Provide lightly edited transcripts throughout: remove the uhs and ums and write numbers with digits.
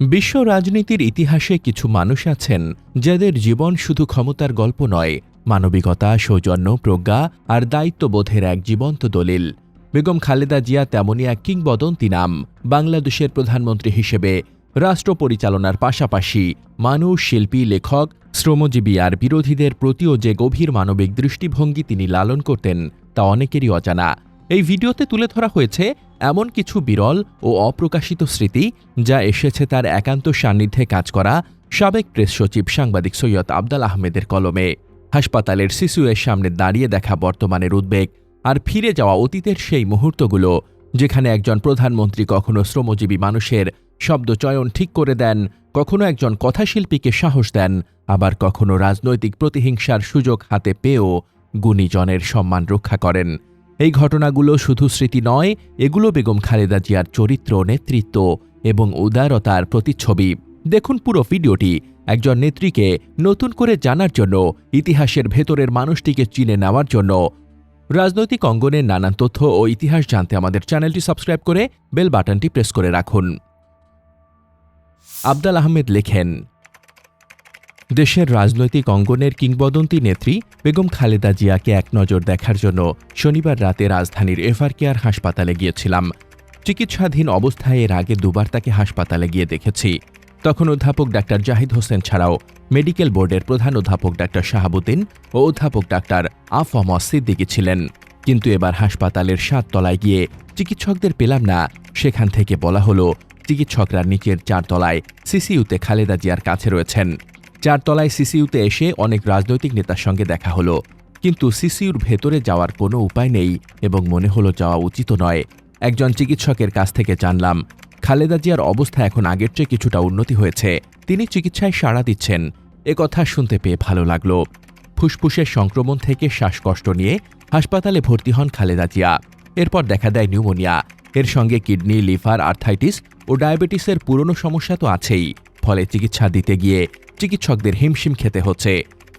বিশ্ব রাজনীতির ইতিহাসে কিছু মানুষ আছেন যাদের জীবন শুধু ক্ষমতার গল্প নয়, মানবিকতা, সৌজন্য, প্রজ্ঞা আর দায়িত্ববোধের এক জীবন্ত দলিল। বেগম খালেদা জিয়া তেমনই এক কিংবদন্তি নাম। বাংলাদেশের প্রধানমন্ত্রী হিসেবে রাষ্ট্র পরিচালনার পাশাপাশি মানুষ, শিল্পী, লেখক, শ্রমজীবী আর বিরোধীদের প্রতিও যে গভীর মানবিক দৃষ্টিভঙ্গি তিনি লালন করতেন তা অনেকেরই অজানা। এই ভিডিওতে তুলে ধরা হয়েছে এমন কিছু বিরল ও অপ্রকাশিত স্মৃতি যা এসেছে তার একান্ত সান্নিধ্যে কাজ করা সাবেক প্রেস সচিব সাংবাদিক সৈয়দ আফদাল আহমেদের কলমে। হাসপাতালের সিসিইউর সামনে দাঁড়িয়ে দেখা বর্তমানের উদ্বেগ আর ফিরে যাওয়া অতীতের সেই মুহূর্তগুলো যেখানে একজন প্রধানমন্ত্রী কখনো শ্রমজীবী মানুষের শব্দচয়ন ঠিক করে দেন, কখনো একজন কথাশিল্পীকে সাহস দেন, আবার কখনো রাজনৈতিক প্রতিহিংসার সুযোগ হাতে পেয়েও গুণীজনের সম্মান রক্ষা করেন। এই ঘটনাগুলো শুধু স্মৃতি নয়, এগুলো বেগম খালেদা জিয়ার চরিত্র, নেতৃত্ব এবং উদারতার প্রতিচ্ছবি। দেখুন পুরো ভিডিওটি একজন নেত্রীকে নতুন করে জানার জন্য, ইতিহাসের ভেতরের মানুষটিকে চিনে নেওয়ার জন্য। রাজনৈতিক অঙ্গনের নানান তথ্য ও ইতিহাস জানতে আমাদের চ্যানেলটি সাবস্ক্রাইব করে বেল বাটনটি প্রেস করে রাখুন। আফদাল আহমেদ লেখেন, দেশের রাজনৈতিক অঙ্গনের কিংবদন্তি নেত্রী বেগম খালেদা জিয়াকে এক নজর দেখার জন্য শনিবার রাতে রাজধানীর এভারকেয়ার হাসপাতালে গিয়েছিলাম। চিকিৎসাধীন অবস্থায় এর আগে দুবার তাকে হাসপাতালে গিয়ে দেখেছি। তখন অধ্যাপক ডাক্তার জাহিদ হোসেন ছাড়াও মেডিকেল বোর্ডের প্রধান অধ্যাপক ডাক্তার শাহাবুদ্দিন ও অধ্যাপক ডাক্তার আফম সিদ্দিকী ছিলেন। কিন্তু এবার হাসপাতালের ৭ তলায় গিয়ে চিকিৎসকদের পেলাম না। সেখান থেকে বলা হলো চিকিৎসকরা নিচের ৪ তলায় সিসিইউতে খালেদা জিয়ার কাছে রয়েছেন। ৪ তলায় সিসিইউতে এসে অনেক রাজনৈতিক নেতার সঙ্গে দেখা হলো, কিন্তু সিসিইউর ভেতরে যাওয়ার কোনো উপায় নেই এবং মনে হলো যাওয়া উচিত নয়। একজন চিকিৎসকের কাছ থেকে জানলাম খালেদা জিয়ার অবস্থা এখন আগের চেয়ে কিছুটা উন্নতি হয়েছে, তিনি চিকিৎসায় সাড়া দিচ্ছেন। একথা শুনতে পেয়ে ভালো লাগলো। ফুসফুসের সংক্রমণ থেকে শ্বাসকষ্ট নিয়ে হাসপাতালে ভর্তি হন খালেদা জিয়া। এরপর দেখা দেয় নিউমোনিয়া, এর সঙ্গে কিডনি, লিভার, আর্থাইটিস ও ডায়াবেটিসের পুরনো সমস্যা তো আছেই। ফলে চিকিৎসা দিতে গিয়ে চিকিৎসকদের হিমশিম খেতে হচ্ছে।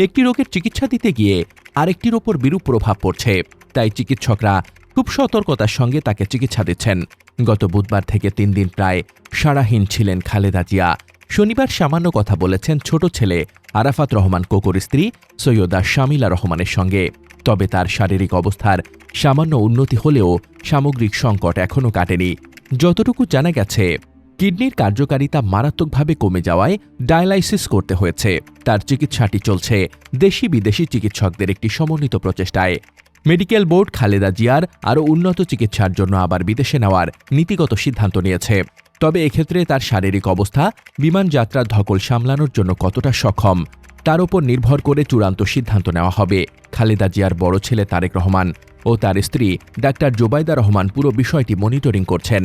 একটি রোগের চিকিৎসা দিতে গিয়ে আরেকটির ওপর বিরূপ প্রভাব পড়ছে, তাই চিকিৎসকরা খুব সতর্কতার সঙ্গে তাকে চিকিৎসা দিচ্ছেন। গত বুধবার থেকে ৩ দিন প্রায় সাড়াহীন ছিলেন খালেদা জিয়া। শনিবার সামান্য কথা বলেছেন ছোট ছেলে আরাফাত রহমান কোকোর স্ত্রী সৈয়দা শামিলা রহমানের সঙ্গে। তবে তার শারীরিক অবস্থার সামান্য উন্নতি হলেও সামগ্রিক সংকট এখনও কাটেনি। যতটুকু জানা গেছে, কিডনির কার্যকারিতা মারাত্মকভাবে কমে যাওয়ায় ডায়ালাইসিস করতে হয়েছে। তার চিকিৎসাটি চলছে দেশি বিদেশি চিকিৎসকদের একটি সমন্বিত প্রচেষ্টায়। মেডিকেল বোর্ড খালেদা জিয়ার আরও উন্নত চিকিৎসার জন্য আবার বিদেশে নেওয়ার নীতিগত সিদ্ধান্ত নিয়েছে। তবে এক্ষেত্রে তার শারীরিক অবস্থা বিমান যাত্রার ধকল সামলানোর জন্য কতটা সক্ষম তার উপর নির্ভর করে চূড়ান্ত সিদ্ধান্ত নেওয়া হবে। খালেদা জিয়ার বড় ছেলে তারেক রহমান ও তার স্ত্রী ডাক্তার জোবাইদা রহমান পুরো বিষয়টি মনিটরিং করছেন।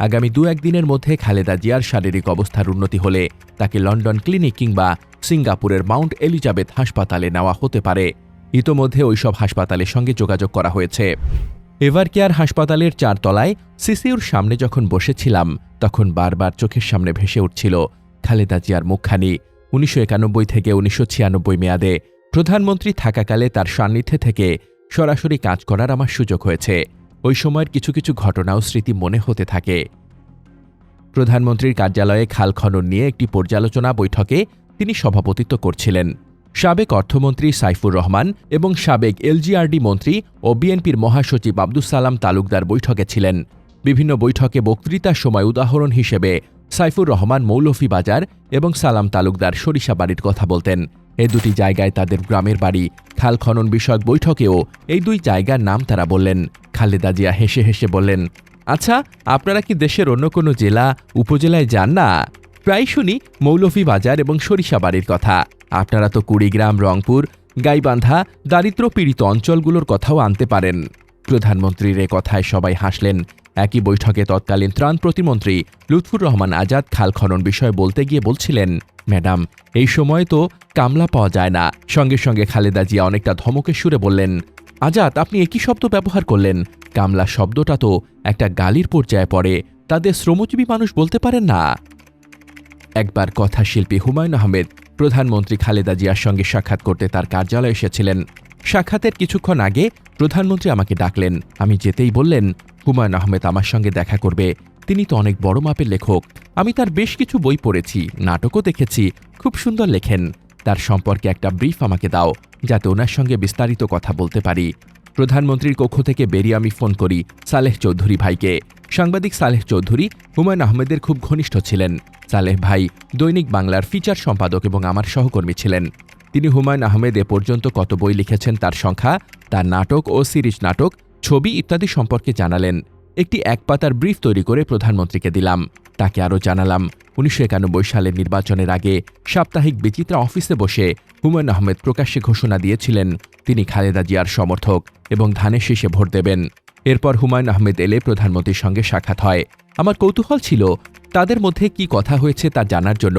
আগামী ২-১ দিনের মধ্যে খালেদা জিয়ার শারীরিক অবস্থার উন্নতি হলে তাকে লন্ডন ক্লিনিক কিংবা সিঙ্গাপুরের মাউন্ট এলিজাবেথ হাসপাতালে নেওয়া হতে পারে। ইতোমধ্যে ওইসব হাসপাতালের সঙ্গে যোগাযোগ করা হয়েছে। এভারকেয়ার হাসপাতালের ৪ তলায় সিসিইউর সামনে যখন বসেছিলাম তখন বারবার চোখের সামনে ভেসে উঠছিল খালেদা জিয়ার মুখখানি। ১৯৯১ থেকে ১৯৯৬ মেয়াদে প্রধানমন্ত্রী থাকাকালে তার সান্নিধ্যে থেকে সরাসরি কাজ করার আমার সুযোগ হয়েছে। ওই সময়ের কিছু কিছু ঘটনাও স্মৃতি মনে হতে থাকে। প্রধানমন্ত্রীর কার্যালয়ে খাল খনন নিয়ে একটি পর্যালোচনা বৈঠকে তিনি সভাপতিত্ব করছিলেন। সাবেক অর্থমন্ত্রী সাইফুর রহমান এবং সাবেক এলজিআরডি মন্ত্রী ও বিএনপির মহাসচিব আব্দুস সালাম তালুকদার বৈঠকে ছিলেন। বিভিন্ন বৈঠকে বক্তৃতার সময় উদাহরণ হিসেবে সাইফুর রহমান মৌলভীবাজার এবং সালাম তালুকদার সরিষাবাড়ির কথা বলতেন। এই দুটি জায়গায় তাদের গ্রামের বাড়ি। খাল খনন বিষয়ক বৈঠকেও এই দুই জায়গার নাম তারা বললেন। খালেদা জিয়া হেসে হেসে বললেন, আচ্ছা, আপনারা কি দেশের অন্য কোনো জেলা, উপজেলায় যান না? প্রায় শুনি মৌলভীবাজার এবং সরিষাবাড়ির কথা। আপনারা তো কুড়িগ্রাম, রংপুর, গাইবান্ধা, দারিদ্র্যপীড়িত অঞ্চলগুলোর কথাও আনতে পারেন। প্রধানমন্ত্রীর এ কথায় সবাই হাসলেন। একই বৈঠকে তৎকালীন ত্রাণ প্রতিমন্ত্রী লুৎফুর রহমান আজাদ খাল খনন বিষয়ে বলতে গিয়ে বলছিলেন, ম্যাডাম, এই সময় তো কামলা পাওয়া যায় না। সঙ্গে সঙ্গে খালেদা জিয়া অনেকটা ধমকের সুরে বললেন, আজাদ, আপনি একই শব্দ ব্যবহার করলেন। কামলা শব্দটা তো একটা গালির পর্যায়ে পড়ে, তাদের শ্রমজীবী মানুষ বলতে পারেন না। একবার কথাশিল্পী হুমায়ুন আহমেদ প্রধানমন্ত্রী খালেদা জিয়ার সঙ্গে সাক্ষাৎ করতে তার কার্যালয়ে এসেছিলেন। সাক্ষাতের কিছুক্ষণ আগে প্রধানমন্ত্রী আমাকে ডাকলেন। আমি যেতেই বললেন, হুমায়ুন আহমেদ আমার সঙ্গে দেখা করবে। তিনি তো অনেক বড় মাপের লেখক। আমি তার বেশ কিছু বই পড়েছি, নাটকও দেখেছি। খুব সুন্দর লেখেন। তার সম্পর্কে একটা ব্রিফ আমাকে দাও, যাতে ওনার সঙ্গে বিস্তারিত কথা বলতে পারি। প্রধানমন্ত্রীর কক্ষ থেকে বেরিয়ে আমি ফোন করি সালেহ চৌধুরী ভাইকে। সাংবাদিক সালেহ চৌধুরী হুমায়ুন আহমেদের খুব ঘনিষ্ঠ ছিলেন। সালেহ ভাই দৈনিক বাংলার ফিচার সম্পাদক এবং আমার সহকর্মী ছিলেন। তিনি হুমায়ুন আহমেদ এ পর্যন্ত কত বই লিখেছেন তার সংখ্যা, তার নাটক ও সিরিজ নাটক, ছবি ইত্যাদি সম্পর্কে জানালেন। একটি এক পাতার ব্রিফ তৈরি করে প্রধানমন্ত্রীকে দিলাম। তাকে আরও জানালাম 1991 সালের নির্বাচনের আগে সাপ্তাহিক বিচিত্রা অফিসে বসে হুমায়ুন আহমেদ প্রকাশ্যে ঘোষণা দিয়েছিলেন তিনি খালেদা জিয়ার সমর্থক এবং ধানের শীষে ভোট দেবেন। এরপর হুমায়ুন আহমেদ এলে প্রধানমন্ত্রীর সঙ্গে সাক্ষাৎ হয়। আমার কৌতূহল ছিল তাদের মধ্যে কি কথা হয়েছে তা জানার জন্য।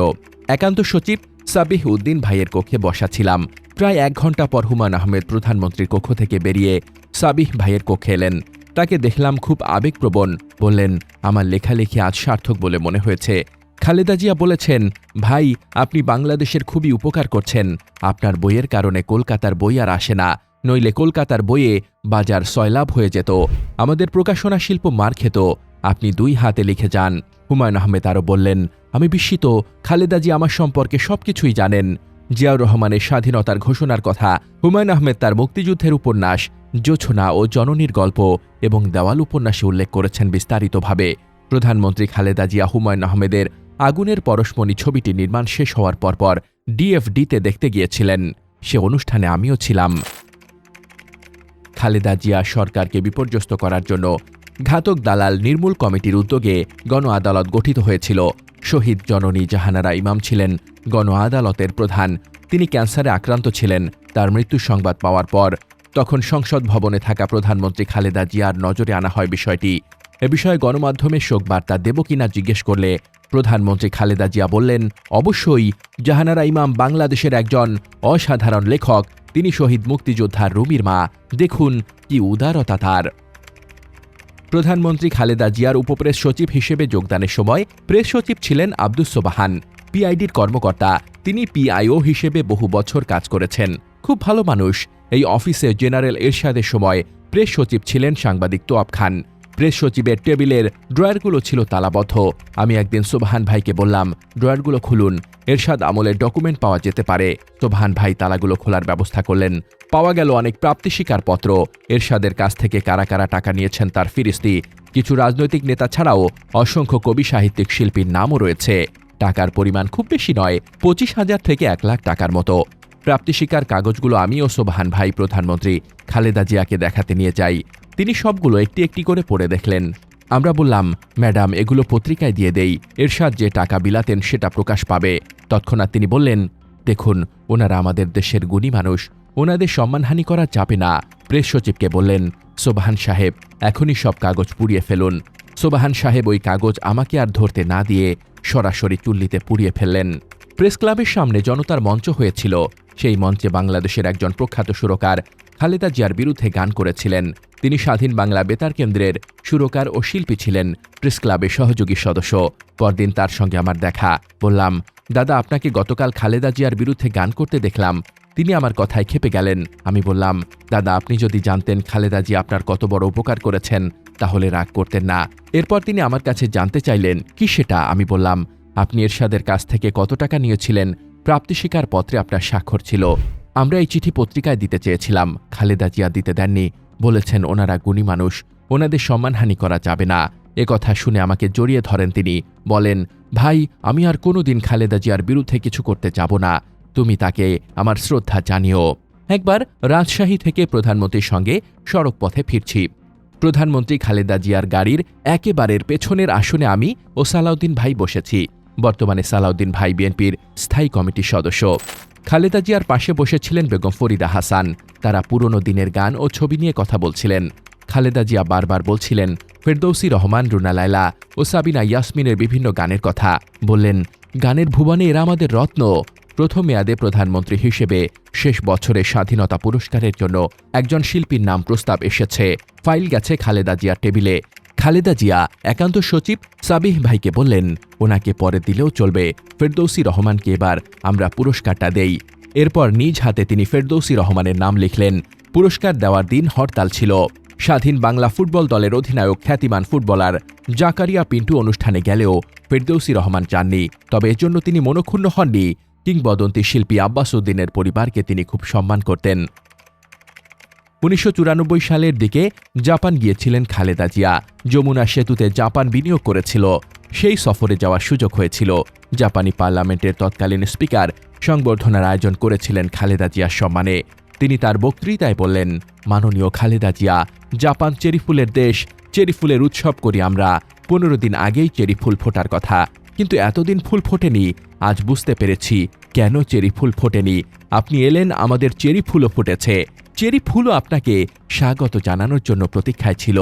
একান্ত সচিব সাবিহ উদ্দিন ভাইয়ের কক্ষে বসা ছিলাম। প্রায় 1 ঘণ্টা পর হুমায়ুন আহমেদ প্রধানমন্ত্রীর কক্ষ থেকে বেরিয়ে সাবিহ ভাইয়ের কক্ষে এলেন। তাকে দেখলাম খুব আবেগপ্রবণ। বললেন, আমার লেখালেখি আজ সার্থক বলে মনে হয়েছে। খালেদা জিয়া বলেছেন, ভাই আপনি বাংলাদেশের খুবই উপকার করছেন। আপনার বইয়ের কারণে কলকাতার বই আর আসে না, নইলে কলকাতার বইয়ে বাজার সয়লাভ হয়ে যেত, আমাদের প্রকাশনা শিল্প মার খেত। আপনি 2 হাতে লিখে যান। হুমায়ুন আহমেদ আরও বললেন, আমি বিস্মিত, খালেদা জিয়া আমার সম্পর্কে সবকিছুই জানেন। জিয়াউর রহমানের স্বাধীনতার ঘোষণার কথা, হুমায়ুন আহমেদ তার মুক্তিযুদ্ধের উপন্যাস জোছনা ও জননীর গল্প এবং দেওয়াল উপন্যাসে উল্লেখ করেছেন বিস্তারিতভাবে। প্রধানমন্ত্রী খালেদা জিয়া হুমায়ুন আহমেদের আগুনের পরশমণি ছবিটি নির্মাণ শেষ হওয়ার পরপর ডিএফডিতে দেখতে গিয়েছিলেন। সে অনুষ্ঠানে আমিও ছিলাম। খালেদা জিয়া সরকারকে বিপর্যস্ত করার জন্য ঘাতক দালাল নির্মূল কমিটির উদ্যোগে গণ আদালত গঠিত হয়েছিল। শহীদ জননী জাহানারা ইমাম ছিলেন গণ আদালতের প্রধান। তিনি ক্যান্সারে আক্রান্ত ছিলেন। তার মৃত্যুর সংবাদ পাওয়ার পর তখন সংসদ ভবনে থাকা প্রধানমন্ত্রী খালেদা জিয়ার নজরে আনা হয় বিষয়টি। এ বিষয়ে গণমাধ্যমে শোকবার্তা দেব কিনা জিজ্ঞেস করলে প্রধানমন্ত্রী খালেদা জিয়া বললেন, অবশ্যই, জাহানারা ইমাম বাংলাদেশের একজন অসাধারণ লেখক। তিনি শহীদ মুক্তিযোদ্ধা রুমির মা। দেখুন কি উদারতা তার। প্রধানমন্ত্রী খালেদা জিয়ার উপপ্রেস সচিব হিসেবে যোগদানের সময় প্রেস সচিব ছিলেন আব্দুস সোবাহান, পিআইডির কর্মকর্তা। তিনি পিআইও হিসেবে বহু বছর কাজ করেছেন। খুব ভালো মানুষ। এই অফিসে জেনারেল এরশাদের সময় প্রেস সচিব ছিলেন সাংবাদিক তোয়াব খান। প্রেস সচিবের টেবিলের ড্রয়ারগুলো ছিল তালাবদ্ধ। আমি একদিন সোবাহান ভাইকে বললাম, ড্রয়ারগুলো খুলুন, এরশাদ আমলের ডকুমেন্ট পাওয়া যেতে পারে। সোবাহান ভাই তালাগুলো খোলার ব্যবস্থা করলেন। পাওয়া গেল অনেক প্রাপ্তি স্বীকারপত্র। এরশাদের কাছ থেকে কারা কারা টাকা নিয়েছেন তার ফিরিস্তি। কিছু রাজনৈতিক নেতা ছাড়াও অসংখ্য কবি সাহিত্যিক শিল্পীর নামও রয়েছে। টাকার পরিমাণ খুব বেশি নয়, 25,000 থেকে 1 লাখ টাকার মতো। প্রাপ্তি স্বীকার কাগজগুলো আমি ও সোবাহান ভাই প্রধানমন্ত্রী খালেদা জিয়াকে দেখাতে নিয়ে যাই। তিনি সবগুলো একটি একটি করে পড়ে দেখলেন। আমরা বললাম, ম্যাডাম এগুলো পত্রিকায় দিয়ে দেই, এরশাদ যে টাকা বিলাতেন সেটা প্রকাশ পাবে। তৎক্ষণাৎ তিনি বললেন, দেখুন ওনারা আমাদের দেশের গুণী মানুষ, ওনাদের সম্মানহানি করা যাবে না। প্রেস সচিবকে বললেন, সোবাহান সাহেব এখনই সব কাগজ পুড়িয়ে ফেলুন। সোবাহান সাহেব ওই কাগজ আমাকে আর ধরতে না দিয়ে সরাসরি চুল্লিতে পুড়িয়ে ফেললেন। প্রেস ক্লাবের সামনে জনতার মঞ্চ হয়েছিল। সেই মঞ্চে বাংলাদেশের একজন প্রখ্যাত সুরকার খালেদা জিয়ার বিরুদ্ধে গান করেছিলেন। তিনি স্বাধীন বাংলা বেতার কেন্দ্রের সুরকার ও শিল্পী ছিলেন, প্রেস ক্লাবের সহযোগী সদস্য। পরদিন তার সঙ্গে আমার দেখা। বললাম, দাদা আপনাকে গতকাল খালেদা জিয়ার বিরুদ্ধে গান করতে দেখলাম। তিনি আমার কথায় ক্ষেপে গেলেন। আমি বললাম, দাদা আপনি যদি জানতেন খালেদা জিয়া আপনার কত বড় উপকার করেছেন তাহলে রাগ করতেন না। এরপর তিনি আমার কাছে জানতে চাইলেন, কি সেটা? আমি বললাম, আপনি এরশাদের কাছ থেকে কত টাকা নিয়েছিলেন? প্রাপ্তি স্বীকার পত্রে আপনার স্বাক্ষর ছিল। আমরা এই চিঠি পত্রিকায় দিতে চেয়েছিলাম, খালেদা জিয়া দিতে দেননি। বলেছেন ওনারা গুণী মানুষ, ওনাদের সম্মানহানি করা যাবে না। কথা শুনে আমাকে জড়িয়ে ধরেন তিনি। বলেন, ভাই আমি আর কোনোদিন খালেদা জিয়ার বিরুদ্ধে কিছু করতে যাব না। তুমি তাকে আমার শ্রদ্ধা জানিও। একবার রাজশাহী থেকে প্রধানমন্ত্রীর সঙ্গে সড়ক পথে ফিরছি। প্রধানমন্ত্রী খালেদা জিয়ার গাড়ির একেবারের পেছনের আসনে আমি ও সালাউদ্দিন ভাই বসেছি। বর্তমানে সালাউদ্দিন ভাই বিএনপির স্থায়ী কমিটির সদস্য। খালেদা জিয়ার পাশে বসেছিলেন বেগম ফরিদা হাসান। তারা পুরনো দিনের গান ও ছবি নিয়ে কথা বলছিলেন। খালেদা জিয়া বারবার বলছিলেন ফেরদৌসী রহমান, রুনা লায়লা ও সাবিনা ইয়াসমিনের বিভিন্ন গানের কথা। বললেন, গানের ভুবনে এরা আমাদের রত্ন। প্রথম মেয়াদে প্রধানমন্ত্রী হিসেবে শেষ বছরে স্বাধীনতা পুরস্কারের জন্য একজন শিল্পীর নাম প্রস্তাব এসেছে। ফাইল গেছে খালেদা জিয়ার টেবিলে। খালেদা জিয়া একান্ত সচিব সাবিহ ভাইকে বললেন, ওনাকে পরে দিলেও চলবে, ফেরদৌসী রহমানকে এবার আমরা পুরস্কারটা দেই। এরপর নিজ হাতে তিনি ফেরদৌসী রহমানের নাম লিখলেন। পুরস্কার দেওয়ার দিন হরতাল ছিল। স্বাধীন বাংলা ফুটবল দলের অধিনায়ক খ্যাতিমান ফুটবলার জাকারিয়া পিন্টু অনুষ্ঠানে গেলেও ফেরদৌসী রহমান যাননি। তবে এজন্য তিনি মনক্ষুণ্ণ হননি। কিংবদন্তি শিল্পী আব্বাস উদ্দিনের পরিবারকে তিনি খুব সম্মান করতেন। ১৯৯৪ সালের দিকে জাপান গিয়েছিলেন খালেদা জিয়া। যমুনা সেতুতে জাপান বিনিয়োগ করেছিল। সেই সফরে যাওয়ার সুযোগ হয়েছিল। জাপানি পার্লামেন্টের তৎকালীন স্পিকার সংবর্ধনার আয়োজন করেছিলেন খালেদা জিয়ার সম্মানে। তিনি তার বক্তৃতায় বললেন, মাননীয় খালেদা জিয়া, জাপান চেরি ফুলের দেশ, চেরি ফুলের উৎসব করি আমরা। ১৫ দিন আগেই চেরি ফুল ফোটার কথা, কিন্তু এতদিন ফুল ফোটেনি। আজ বুঝতে পেরেছি কেন চেরি ফুল ফোটেনি। আপনি এলেন, আমাদের চেরি ফুলও ফুটেছে। চেরি ফুলও আপনাকে স্বাগত জানানোর জন্য প্রতীক্ষায় ছিল।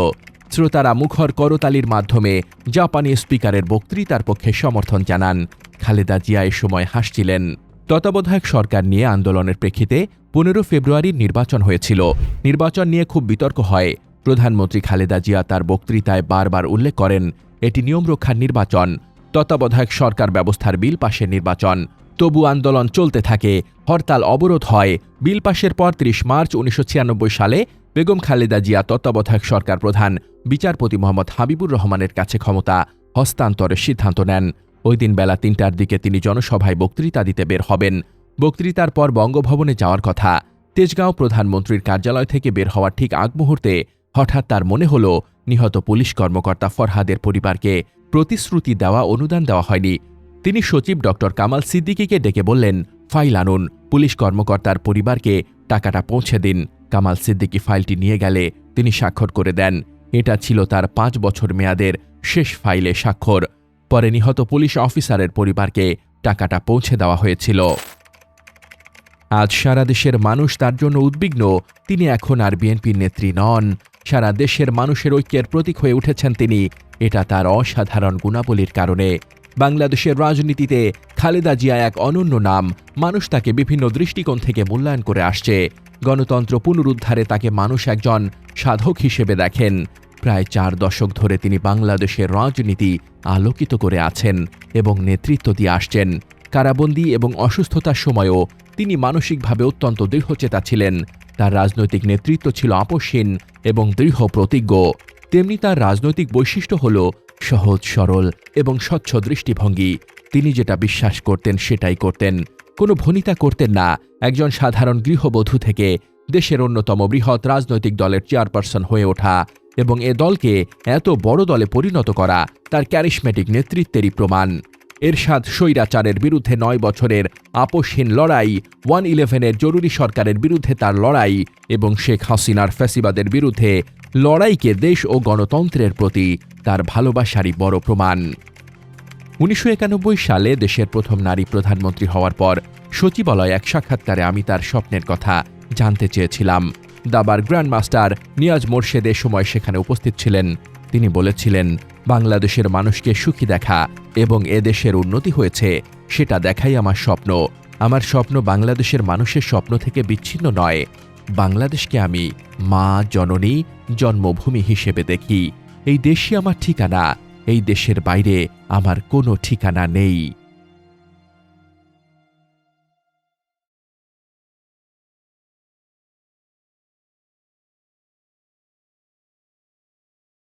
শ্রোতারা মুখর করতালির মাধ্যমে জাপানি স্পিকারের বক্তৃতার পক্ষে সমর্থন জানান। খালেদা জিয়া এ সময় হাসছিলেন। তত্ত্বাবধায়ক সরকার নিয়ে আন্দোলনের প্রেক্ষিতে ১৫ ফেব্রুয়ারির নির্বাচন হয়েছিল। নির্বাচন নিয়ে খুব বিতর্ক হয়। প্রধানমন্ত্রী খালেদা জিয়া তার বক্তৃতায় বারবার উল্লেখ করেন, এটি নিয়ম রক্ষার নির্বাচন, তত্ত্বাবধায়ক সরকার ব্যবস্থার বিল পাশের নির্বাচন। তবু আন্দোলন চলতে থাকে, হরতাল অবরোধ হয়। বিল পাশের পর ৩০ মার্চ ১৯৯৬ সালে বেগম খালেদা জিয়া তত্ত্বাবধায়ক সরকার প্রধান বিচারপতি মোহাম্মদ হাবিবুর রহমানের কাছে ক্ষমতা হস্তান্তরের সিদ্ধান্ত নেন। ওই দিন বেলা ৩টার দিকে তিনি জনসভায় বক্তৃতা দিতে বের হবেন। বক্তৃতার পর বঙ্গভবনে যাওয়ার কথা। তেজগাঁও প্রধানমন্ত্রীর কার্যালয় থেকে বের হওয়ার ঠিক আগ মুহূর্তে হঠাৎ তার মনে হল, নিহত পুলিশ কর্মকর্তা ফরহাদের পরিবারকে প্রতিশ্রুতি দেওয়া অনুদান দেওয়া হয়নি। তিনি সচিব ড কামাল সিদ্দিকীকে ডেকে বললেন, ফাইল আনুন, পুলিশ কর্মকর্তার পরিবারকে টাকাটা পৌঁছে দিন। কামাল সিদ্দিকী ফাইলটি নিয়ে গেলে তিনি স্বাক্ষর করে দেন। এটা ছিল তার ৫ বছর মেয়াদের শেষ ফাইলে স্বাক্ষর। পরে নিহত পুলিশ অফিসারের পরিবারকে টাকাটা পৌঁছে দেওয়া হয়েছিল। আজ সারা দেশের মানুষ তার জন্য উদ্বিগ্ন। তিনি এখন আর বিএনপির নেত্রী নন। সারা দেশের মানুষের ঐক্যের প্রতীক হয়ে উঠেছেন তিনি। এটা তার অসাধারণ গুণাবলীর কারণে। বাংলাদেশের রাজনীতিতে খালেদা জিয়া এক অনন্য নাম। মানুষ তাকে বিভিন্ন দৃষ্টিকোণ থেকে মূল্যায়ন করে আসছে। গণতন্ত্র পুনরুদ্ধারে তাকে মানুষ একজন সাধক হিসেবে দেখেন। প্রায় ৪ দশক ধরে তিনি বাংলাদেশের রাজনীতি আলোকিত করে আছেন এবং নেতৃত্ব দিয়ে আসছেন। কারাবন্দী এবং অসুস্থতার সময়ও তিনি মানসিকভাবে অত্যন্ত দৃঢ়চেতা ছিলেন। তার রাজনৈতিক নেতৃত্ব ছিল আপোষহীন এবং দৃঢ় প্রতিজ্ঞ। তেমনি তার রাজনৈতিক বৈশিষ্ট্য হল সহজ সরল এবং স্বচ্ছ দৃষ্টিভঙ্গি। তিনি যেটা বিশ্বাস করতেন সেটাই করতেন, কোনো ভনিতা করতেন না। একজন সাধারণ গৃহবধূ থেকে দেশের অন্যতম বৃহৎ রাজনৈতিক দলের চেয়ারপারসন হয়ে ওঠা এবং এ দলকে এত বড় দলে পরিণত করা তার ক্যারিশমেটিক নেতৃত্বেরই প্রমাণ। এরশাদ স্বৈরাচারের বিরুদ্ধে ৯ বছরের আপোষহীন লড়াই, 1-11-এর জরুরি সরকারের বিরুদ্ধে তার লড়াই এবং শেখ হাসিনার ফ্যাসিবাদের বিরুদ্ধে লড়াইকে দেশ ও গণতন্ত্রের প্রতি তার ভালোবাসারই বড় প্রমাণ। ১৯৯১ সালে দেশের প্রথম নারী প্রধানমন্ত্রী হওয়ার পর সচিবালয়ে এক সাক্ষাৎকারে আমি তার স্বপ্নের কথা জানতে চেয়েছিলাম। দাবার গ্র্যান্ডমাস্টার নিয়াজ মোরশেদ এ সময় সেখানে উপস্থিত ছিলেন। তিনি বলেছিলেন, বাংলাদেশের মানুষকে সুখী দেখা এবং এদেশের উন্নতি হয়েছে সেটা দেখাই আমার স্বপ্ন। আমার স্বপ্ন বাংলাদেশের মানুষের স্বপ্ন থেকে বিচ্ছিন্ন নয়। বাংলাদেশকে আমি মা, জননী, জন্মভূমি হিসেবে দেখি। এই দেশই আমার ঠিকানা। এই দেশের বাইরে আমার কোনো ঠিকানা নেই।